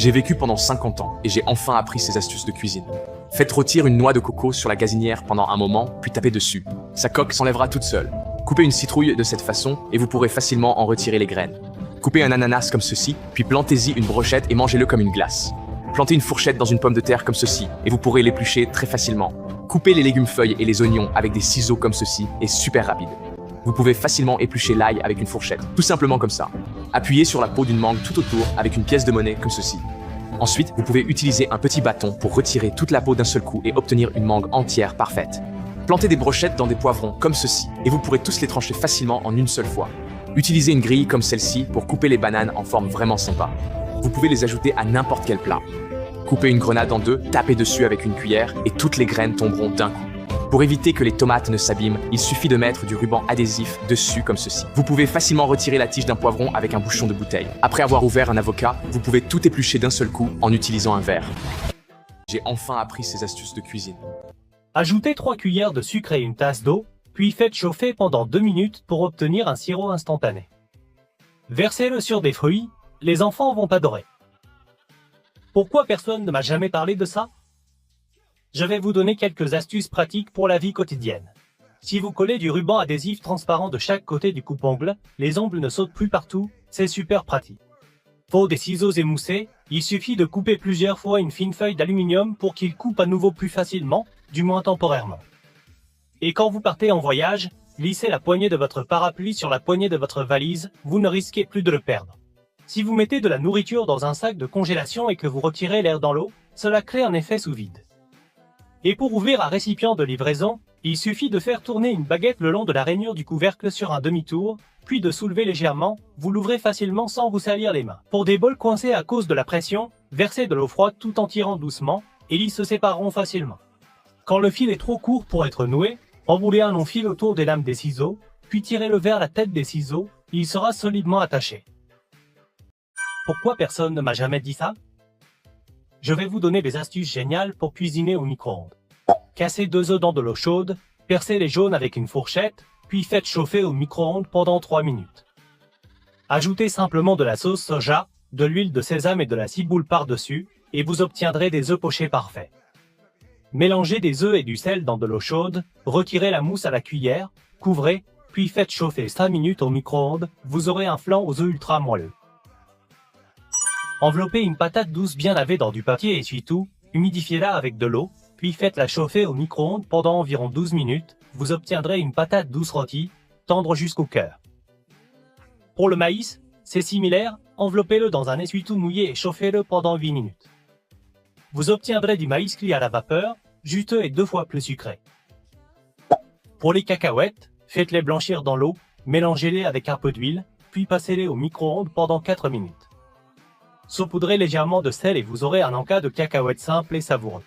J'ai vécu pendant 50 ans et j'ai enfin appris ces astuces de cuisine. Faites rôtir une noix de coco sur la gazinière pendant un moment, puis tapez dessus. Sa coque s'enlèvera toute seule. Coupez une citrouille de cette façon et vous pourrez facilement en retirer les graines. Coupez un ananas comme ceci, puis plantez-y une brochette et mangez-le comme une glace. Plantez une fourchette dans une pomme de terre comme ceci et vous pourrez l'éplucher très facilement. Coupez les légumes feuilles et les oignons avec des ciseaux comme ceci et super rapide. Vous pouvez facilement éplucher l'ail avec une fourchette, tout simplement comme ça. Appuyez sur la peau d'une mangue tout autour avec une pièce de monnaie comme ceci. Ensuite, vous pouvez utiliser un petit bâton pour retirer toute la peau d'un seul coup et obtenir une mangue entière parfaite. Plantez des brochettes dans des poivrons comme ceci et vous pourrez tous les trancher facilement en une seule fois. Utilisez une grille comme celle-ci pour couper les bananes en forme vraiment sympa. Vous pouvez les ajouter à n'importe quel plat. Coupez une grenade en deux, tapez dessus avec une cuillère et toutes les graines tomberont d'un coup. Pour éviter que les tomates ne s'abîment, il suffit de mettre du ruban adhésif dessus comme ceci. Vous pouvez facilement retirer la tige d'un poivron avec un bouchon de bouteille. Après avoir ouvert un avocat, vous pouvez tout éplucher d'un seul coup en utilisant un verre. J'ai enfin appris ces astuces de cuisine. Ajoutez 3 cuillères de sucre et une tasse d'eau, puis faites chauffer pendant 2 minutes pour obtenir un sirop instantané. Versez-le sur des fruits, les enfants vont adorer. Pourquoi personne ne m'a jamais parlé de ça? Je vais vous donner quelques astuces pratiques pour la vie quotidienne. Si vous collez du ruban adhésif transparent de chaque côté du coupe-ongles, les ongles ne sautent plus partout, c'est super pratique. Faut des ciseaux émoussés, il suffit de couper plusieurs fois une fine feuille d'aluminium pour qu'il coupe à nouveau plus facilement, du moins temporairement. Et quand vous partez en voyage, lissez la poignée de votre parapluie sur la poignée de votre valise, vous ne risquez plus de le perdre. Si vous mettez de la nourriture dans un sac de congélation et que vous retirez l'air dans l'eau, cela crée un effet sous vide. Et pour ouvrir un récipient de livraison, il suffit de faire tourner une baguette le long de la rainure du couvercle sur un demi-tour, puis de soulever légèrement, vous l'ouvrez facilement sans vous salir les mains. Pour des bols coincés à cause de la pression, versez de l'eau froide tout en tirant doucement, et ils se sépareront facilement. Quand le fil est trop court pour être noué, enroulez un long fil autour des lames des ciseaux, puis tirez-le vers la tête des ciseaux, il sera solidement attaché. Pourquoi personne ne m'a jamais dit ça? Je vais vous donner des astuces géniales pour cuisiner au micro-ondes. Cassez 2 œufs dans de l'eau chaude, percez les jaunes avec une fourchette, puis faites chauffer au micro-ondes pendant 3 minutes. Ajoutez simplement de la sauce soja, de l'huile de sésame et de la ciboule par-dessus, et vous obtiendrez des œufs pochés parfaits. Mélangez des œufs et du sel dans de l'eau chaude, retirez la mousse à la cuillère, couvrez, puis faites chauffer 5 minutes au micro-ondes, vous aurez un flan aux œufs ultra moelleux. Enveloppez une patate douce bien lavée dans du papier essuie-tout, humidifiez-la avec de l'eau, puis faites-la chauffer au micro-ondes pendant environ 12 minutes, vous obtiendrez une patate douce rôtie, tendre jusqu'au cœur. Pour le maïs, c'est similaire, enveloppez-le dans un essuie-tout mouillé et chauffez-le pendant 8 minutes. Vous obtiendrez du maïs cuit à la vapeur, juteux et 2 fois plus sucré. Pour les cacahuètes, faites-les blanchir dans l'eau, mélangez-les avec un peu d'huile, puis passez-les au micro-ondes pendant 4 minutes. Saupoudrez légèrement de sel et vous aurez un encas de cacahuètes simple et savoureux.